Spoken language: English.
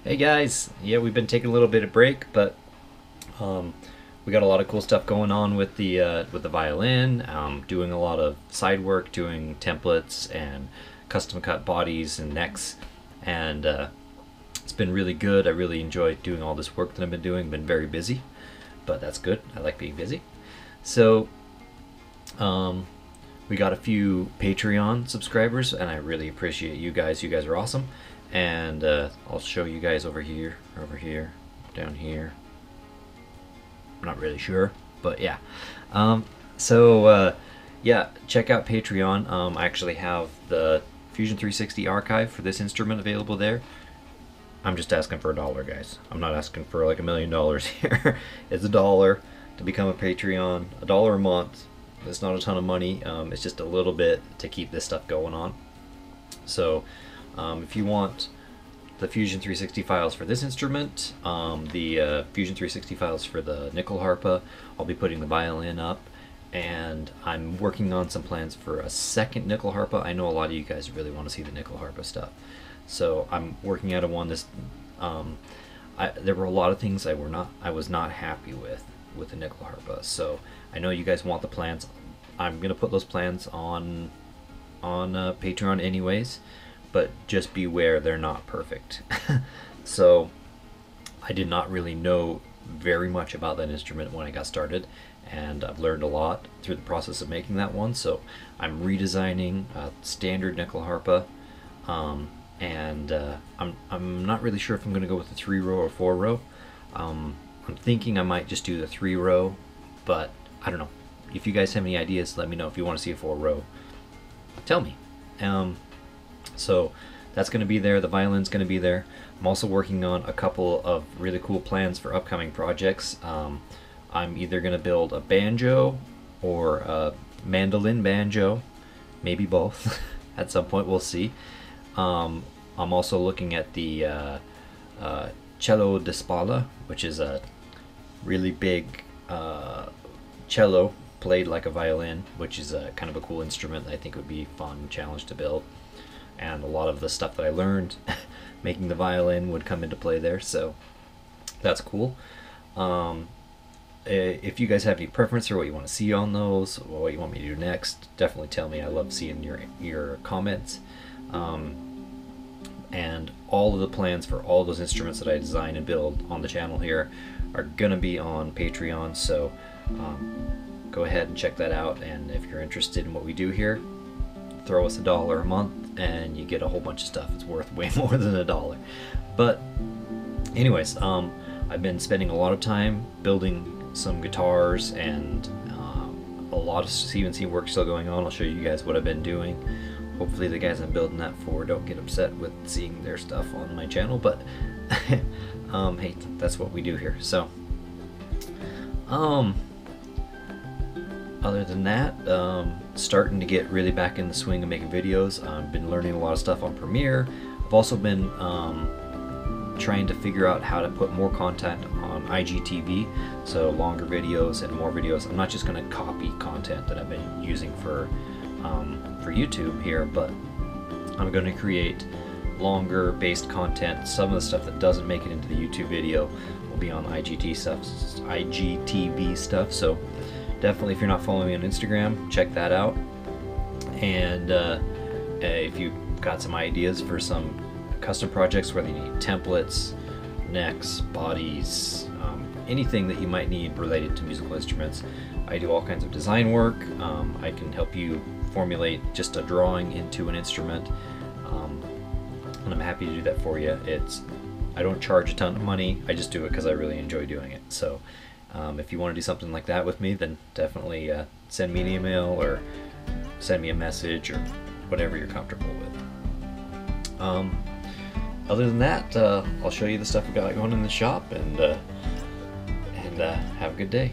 Hey guys, yeah, we've been taking a little bit of break, but we got a lot of cool stuff going on with the violin. Doing a lot of side work, doing templates and custom cut bodies and necks, and it's been really good. I really enjoy doing all this work that I've been doing. Been very busy, but that's good. I like being busy. So we got a few Patreon subscribers, and I really appreciate you guys. You guys are awesome. And I'll show you guys over here, down here. I'm not really sure, but yeah. Yeah, check out Patreon. I actually have the Fusion 360 archive for this instrument available there. I'm just asking for $1, guys. I'm not asking for like $1 million here. It's $1 to become a Patreon. $1 a month. It's not a ton of money. It's just a little bit to keep this stuff going on. So if you want the Fusion 360 files for this instrument, the Fusion 360 files for the Nyckelharpa, I'll be putting the violin up, and I'm working on some plans for a second Nyckelharpa. I know a lot of you guys really want to see the Nyckelharpa stuff, so I'm working out of one. There were a lot of things I was not happy with the Nyckelharpa, so I know you guys want the plans. I'm gonna put those plans on Patreon anyways, but just beware, they're not perfect. So I did not really know very much about that instrument when I got started, and I've learned a lot through the process of making that one. So I'm redesigning a standard Nyckelharpa, and I'm not really sure if I'm going to go with the 3-row or 4-row. I'm thinking I might just do the 3-row, but I don't know. If you guys have any ideas, let me know. If you want to see a 4-row, tell me. So that's going to be there. The violin's going to be there. I'm also working on a couple of really cool plans for upcoming projects. I'm either going to build a banjo or a mandolin banjo, maybe both. At some point, we'll see. I'm also looking at the cello da spalla, which is a really big cello played like a violin, which is a kind of a cool instrument that I think would be a fun challenge to build. And a lot of the stuff that I learned making the violin would come into play there, so that's cool. If you guys have any preference or what you want to see on those, or what you want me to do next, definitely tell me. I love seeing your comments. And all of the plans for all those instruments that I design and build on the channel here are gonna be on Patreon, so go ahead and check that out. And if you're interested in what we do here, throw us $1 a month and you get a whole bunch of stuff. It's worth way more than $1. But anyways, I've been spending a lot of time building some guitars, and a lot of CNC work still going on. I'll show you guys what I've been doing. Hopefully the guys I'm building that for don't get upset with seeing their stuff on my channel, but hey, that's what we do here. So other than that, starting to get really back in the swing of making videos. I've been learning a lot of stuff on Premiere. I've also been trying to figure out how to put more content on IGTV, so longer videos and more videos. I'm not just going to copy content that I've been using for YouTube here, but I'm going to create longer based content. Some of the stuff that doesn't make it into the YouTube video will be on IGTV stuff. So definitely, if you're not following me on Instagram, check that out. And if you've got some ideas for some custom projects, whether you need templates, necks, bodies, anything that you might need related to musical instruments, I do all kinds of design work. I can help you formulate just a drawing into an instrument, and I'm happy to do that for you. I don't charge a ton of money. I just do it because I really enjoy doing it. So if you want to do something like that with me, then definitely send me an email or send me a message or whatever you're comfortable with. Other than that, I'll show you the stuff we got going in the shop, and have a good day.